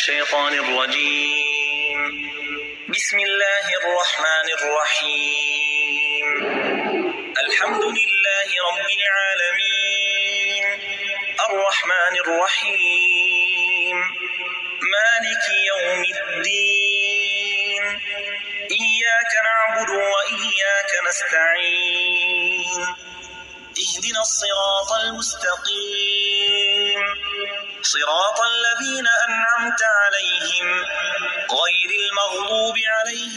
الشيطان الرجيم. بسم الله الرحمن الرحيم. الحمد لله رب العالمين الرحمن الرحيم مالك يوم الدين إياك نعبد وإياك نستعين اهدنا الصراط المستقيم صراط الذين أنعمت عليهم غير المغضوب عليهم